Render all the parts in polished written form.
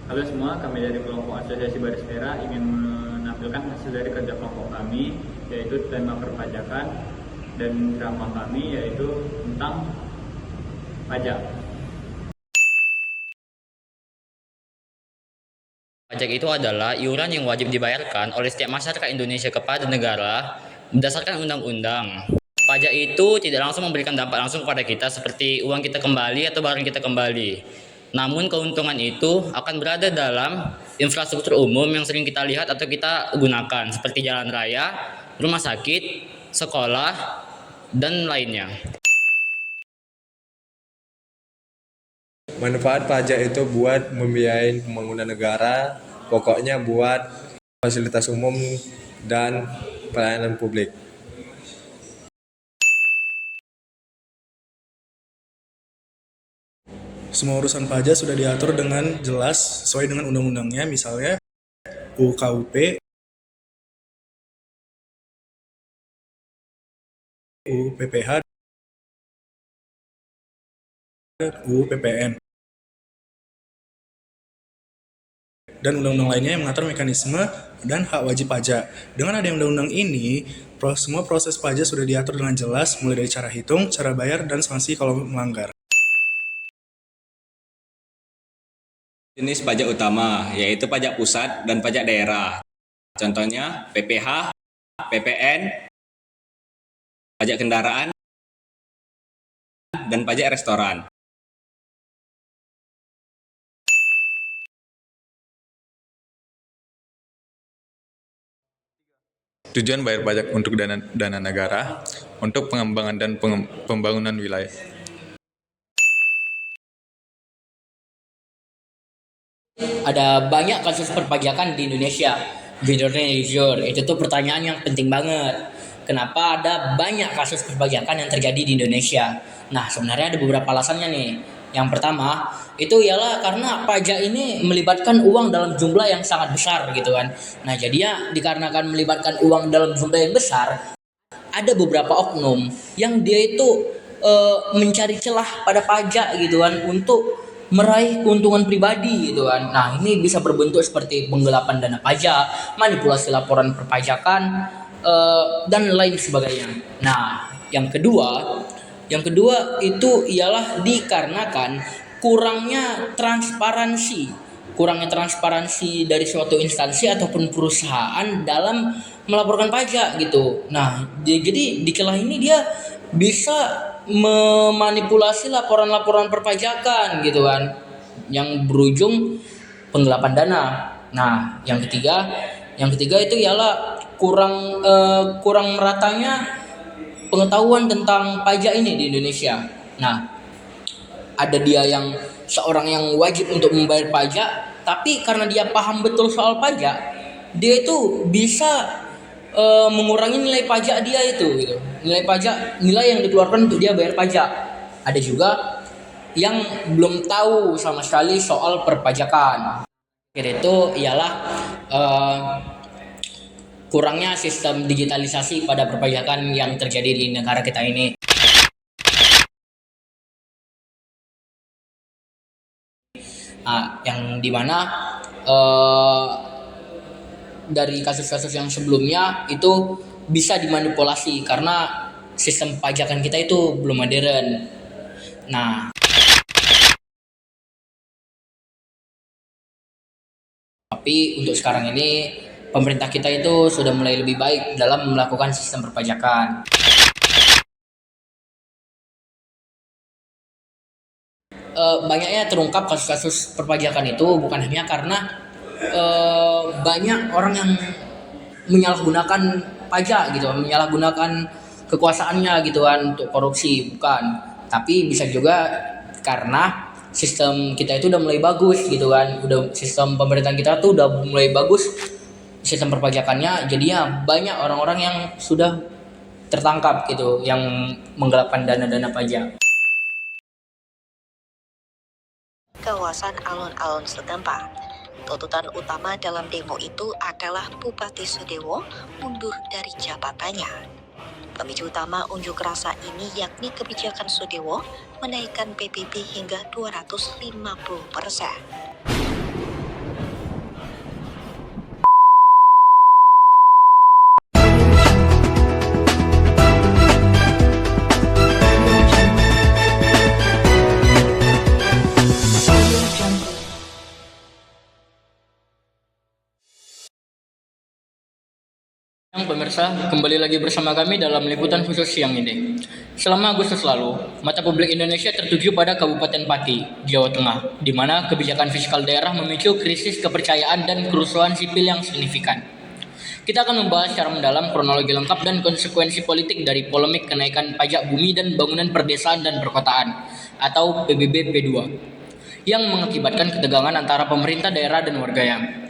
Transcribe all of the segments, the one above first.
Halo semua, kami dari kelompok Asosiasi Baris Merah ingin menampilkan hasil dari kerja kelompok kami, yaitu tema perpajakan, dan drama kami yaitu tentang pajak. Pajak itu adalah iuran yang wajib dibayarkan oleh setiap masyarakat Indonesia kepada negara berdasarkan undang-undang. Pajak itu tidak langsung memberikan dampak langsung kepada kita seperti uang kita kembali atau barang kita kembali. Namun keuntungan itu akan berada dalam infrastruktur umum yang sering kita lihat atau kita gunakan seperti jalan raya, rumah sakit, sekolah, dan lainnya. Manfaat pajak itu buat membiayai pembangunan negara, pokoknya buat fasilitas umum dan pelayanan publik. Semua urusan pajak sudah diatur dengan jelas sesuai dengan undang-undangnya, misalnya UU KUP, UU PPH, UU PPN, dan undang-undang lainnya yang mengatur mekanisme dan hak wajib pajak. Dengan adanya undang-undang ini, semua proses pajak sudah diatur dengan jelas, mulai dari cara hitung, cara bayar, dan sanksi kalau melanggar. Jenis pajak utama yaitu pajak pusat dan pajak daerah. Contohnya PPH, PPN, pajak kendaraan, dan pajak restoran. Tujuan bayar pajak untuk dana negara, untuk pengembangan dan pembangunan wilayah. Ada banyak kasus perpajakan di Indonesia. Jujur, itu tuh pertanyaan yang penting banget. Kenapa ada banyak kasus perpajakan yang terjadi di Indonesia? Nah, sebenarnya ada beberapa alasannya nih. Yang pertama, itu ialah karena pajak ini melibatkan uang dalam jumlah yang sangat besar gitu kan. Nah, jadinya dikarenakan melibatkan uang dalam jumlah yang besar, ada beberapa oknum yang dia itu mencari celah pada pajak gitu kan untuk meraih keuntungan pribadi gitu kan. Nah, ini bisa berbentuk seperti penggelapan dana pajak, manipulasi laporan perpajakan, dan lain sebagainya. Nah, yang kedua itu ialah dikarenakan kurangnya transparansi dari suatu instansi ataupun perusahaan dalam melaporkan pajak gitu. Nah, jadi di celah ini dia bisa memanipulasi laporan-laporan perpajakan gitu kan, yang berujung penggelapan dana. Nah, yang ketiga itu ialah kurang meratanya pengetahuan tentang pajak ini di Indonesia. Nah, ada dia yang seorang yang wajib untuk membayar pajak, tapi karena dia paham betul soal pajak, dia itu bisa mengurangi nilai pajak dia itu gitu. Nilai yang dikeluarkan untuk dia bayar pajak. Ada juga yang belum tahu sama sekali soal perpajakan. Itu ialah kurangnya sistem digitalisasi pada perpajakan yang terjadi di negara kita ini. Nah, yang dimana dari kasus-kasus yang sebelumnya itu bisa dimanipulasi karena sistem pajakan kita itu belum modern. Nah, tapi untuk sekarang ini pemerintah kita itu sudah mulai lebih baik dalam melakukan sistem perpajakan. Banyaknya terungkap kasus-kasus perpajakan itu bukan hanya karena banyak orang yang menyalahgunakan pajak gitu, menyalahgunakan kekuasaannya gitu kan untuk korupsi, bukan. Tapi bisa juga karena sistem kita itu udah mulai bagus gitu kan, sistem pemerintahan kita tuh udah mulai bagus sistem perpajakannya, jadinya banyak orang-orang yang sudah tertangkap gitu yang menggelapkan dana-dana pajak. Kawasan alun-alun setempat. Tuntutan utama dalam demo itu adalah Bupati Sudewo mundur dari jabatannya. Pemicu utama unjuk rasa ini yakni kebijakan Sudewo menaikkan PBB hingga 250%. Pemirsa, kembali lagi bersama kami dalam liputan khusus siang ini. Selama Agustus lalu, mata publik Indonesia tertuju pada Kabupaten Pati, Jawa Tengah, di mana kebijakan fiskal daerah memicu krisis kepercayaan dan kerusuhan sipil yang signifikan. Kita akan membahas secara mendalam kronologi lengkap dan konsekuensi politik dari polemik kenaikan pajak bumi dan bangunan perdesaan dan perkotaan, atau PBB P2, yang mengakibatkan ketegangan antara pemerintah daerah dan warganya.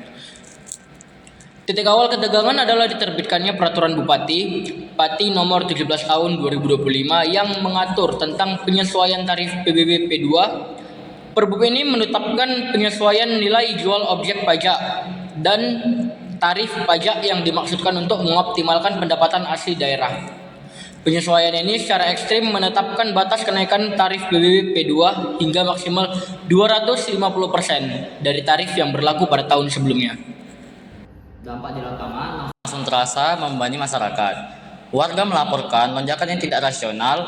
Titik awal ketegangan adalah diterbitkannya Peraturan Bupati Pati Nomor 17 Tahun 2025 yang mengatur tentang penyesuaian tarif PBB P2. Perbup ini menetapkan penyesuaian nilai jual objek pajak dan tarif pajak yang dimaksudkan untuk mengoptimalkan pendapatan asli daerah. Penyesuaian ini secara ekstrim menetapkan batas kenaikan tarif PBB P2 hingga maksimal 250% dari tarif yang berlaku pada tahun sebelumnya. Dampak di lapangan langsung terasa membebani masyarakat. Warga melaporkan lonjakan yang tidak rasional.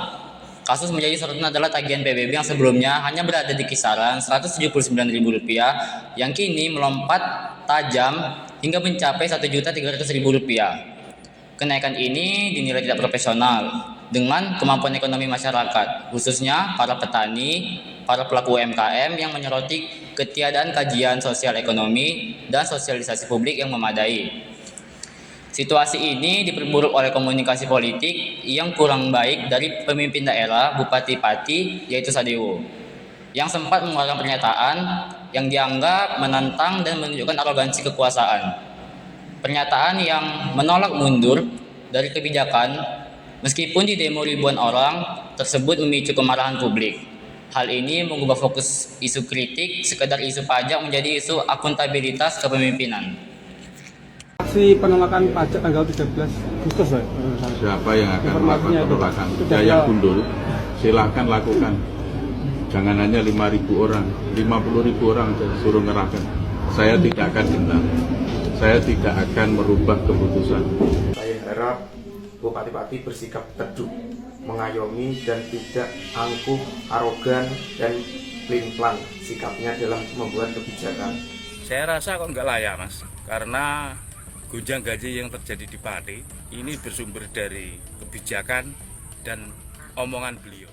Kasus menjadi sorotan adalah tagihan PBB yang sebelumnya hanya berada di kisaran Rp179.000 yang kini melompat tajam hingga mencapai Rp1.300.000. Kenaikan ini dinilai tidak profesional dengan kemampuan ekonomi masyarakat, khususnya para petani, para pelaku UMKM yang menyoroti ketiadaan kajian sosial ekonomi dan sosialisasi publik yang memadai. Situasi ini diperburuk oleh komunikasi politik yang kurang baik dari pemimpin daerah Bupati Pati, yaitu Sadewo, yang sempat mengeluarkan pernyataan yang dianggap menantang dan menunjukkan arogansi kekuasaan. Pernyataan yang menolak mundur dari kebijakan meskipun di demo ribuan orang tersebut memicu kemarahan publik. Hal ini mengubah fokus isu kritik sekedar isu pajak menjadi isu akuntabilitas kepemimpinan. Aksi penolakan pajak tanggal 13 Agustus, Pak. Siapa yang akan melakukan penolakan? Ya yang gundul, silahkan lakukan. Jangan hanya 5.000 orang, 50.000 orang suruh ngerahkan. Saya tidak akan gentar. Saya tidak akan merubah keputusan. Saya harap Bupati Pati bersikap teduh, mengayomi dan tidak angkuh, arogan dan pelin-pelan sikapnya dalam membuat kebijakan. Saya rasa kok nggak layak, Mas, karena gonjang ganjing yang terjadi di Pati ini bersumber dari kebijakan dan omongan beliau.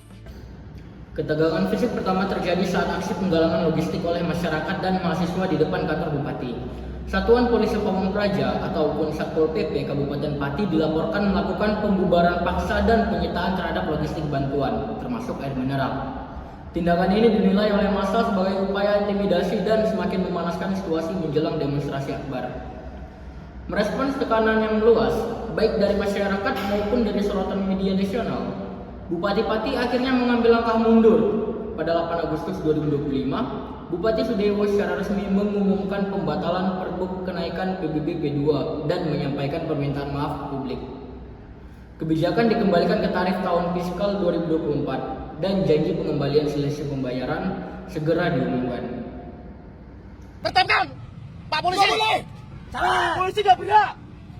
Ketegangan fisik pertama terjadi saat aksi penggalangan logistik oleh masyarakat dan mahasiswa di depan kantor Bupati. Satuan Polisi Pamung Praja ataupun Satpol PP Kabupaten Pati dilaporkan melakukan pembubaran paksa dan penyitaan terhadap logistik bantuan, termasuk air mineral. Tindakan ini dinilai oleh massa sebagai upaya intimidasi dan semakin memanaskan situasi menjelang demonstrasi akbar. Merespons tekanan yang meluas, baik dari masyarakat maupun dari sorotan media nasional, Bupati Pati akhirnya mengambil langkah mundur. Pada 8 Agustus 2025, Bupati Sudewo secara resmi mengumumkan pembatalan Perbup kenaikan PBB P2 dan menyampaikan permintaan maaf ke publik. Kebijakan dikembalikan ke tarif tahun fiskal 2024 dan janji pengembalian selisih pembayaran segera diumumkan. Tertangkap, Pak Polisi! Salah! Polisi gak berhak!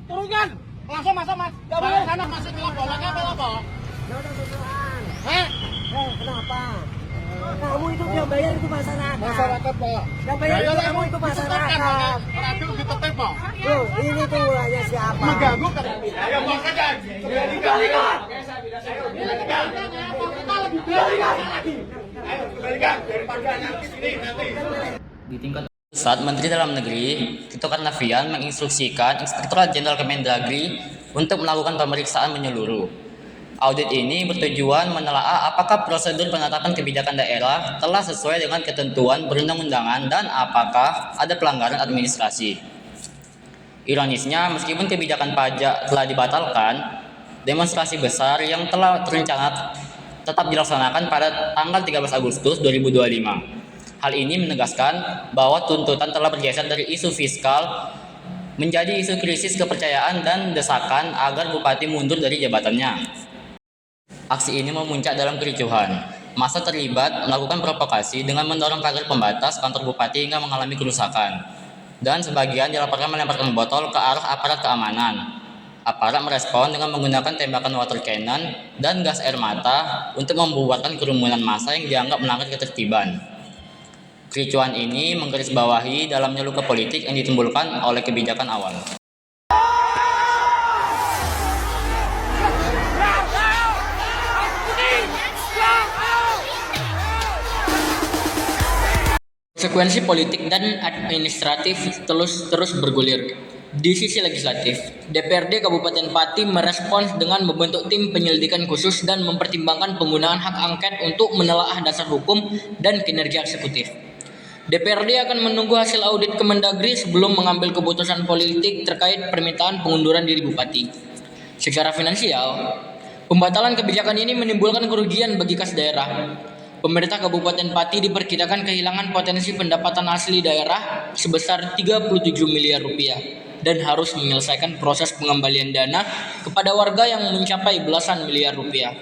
Turunkan! Langsung masuk, Mas! Gak boleh! Sana masih ngelapor, lagi apa? Kenapa? Kamu itu yang bayar itu masyarakat. Masyarakat, Pak. Yang bayar itu kamu itu masyarakat. Radio ditutup, Pak. Loh, ini tuh hanya siapa? Mengganggu kan? Ayo, masakan! Kembalikan! Di tingkat pusat, Menteri Dalam Negeri Tito Karnavian menginstruksikan Inspektorat Jenderal Kemendagri untuk melakukan pemeriksaan menyeluruh. Audit ini bertujuan menelaah apakah prosedur penetapan kebijakan daerah telah sesuai dengan ketentuan perundang-undangan dan apakah ada pelanggaran administrasi. Ironisnya, meskipun kebijakan pajak telah dibatalkan, demonstrasi besar yang telah terencana tetap dilaksanakan pada tanggal 13 Agustus 2025. Hal ini menegaskan bahwa tuntutan telah bergeser dari isu fiskal menjadi isu krisis kepercayaan dan desakan agar Bupati mundur dari jabatannya. Aksi ini memuncak dalam kericuhan. Massa terlibat melakukan provokasi dengan mendorong pagar pembatas kantor Bupati hingga mengalami kerusakan. Dan sebagian dilaporkan melemparkan botol ke arah aparat keamanan. Aparat merespon dengan menggunakan tembakan water cannon dan gas air mata untuk membubarkan kerumunan massa yang dianggap melanggar ketertiban. Kericuhan ini menggarisbawahi dalamnya luka politik yang ditimbulkan oleh kebijakan awal. Konsekuensi politik dan administratif terus bergulir. Di sisi legislatif, DPRD Kabupaten Pati merespons dengan membentuk tim penyelidikan khusus dan mempertimbangkan penggunaan hak angket untuk menelaah dasar hukum dan kinerja eksekutif. DPRD akan menunggu hasil audit Kemendagri sebelum mengambil keputusan politik terkait permintaan pengunduran diri Bupati. Secara finansial, pembatalan kebijakan ini menimbulkan kerugian bagi kas daerah. Pemerintah Kabupaten Pati diperkirakan kehilangan potensi pendapatan asli daerah sebesar 37 miliar rupiah dan harus menyelesaikan proses pengembalian dana kepada warga yang mencapai belasan miliar rupiah.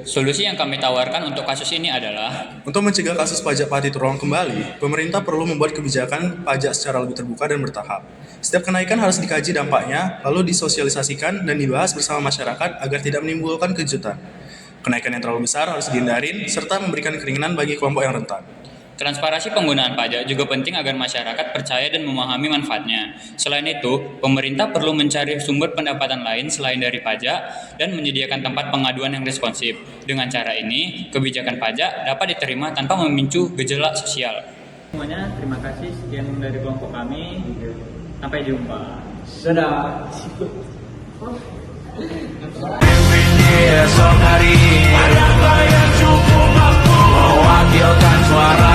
Solusi yang kami tawarkan untuk kasus ini adalah Untuk mencegah kasus pajak Pati terulang kembali, pemerintah perlu membuat kebijakan pajak secara lebih terbuka dan bertahap. Setiap kenaikan harus dikaji dampaknya, lalu disosialisasikan dan dibahas bersama masyarakat agar tidak menimbulkan kejutan. Kenaikan yang terlalu besar harus dihindarin, serta memberikan keringanan bagi kelompok yang rentan. transparansi penggunaan pajak juga penting agar masyarakat percaya dan memahami manfaatnya. Selain itu, pemerintah perlu mencari sumber pendapatan lain selain dari pajak dan menyediakan tempat pengaduan yang responsif. Dengan cara ini, kebijakan pajak dapat diterima tanpa memicu gejolak sosial. Semuanya, terima kasih. Sekian dari kelompok kami. Sampai jumpa. Dadah. Esok hari ada yang cukup mampu mewakilkan suara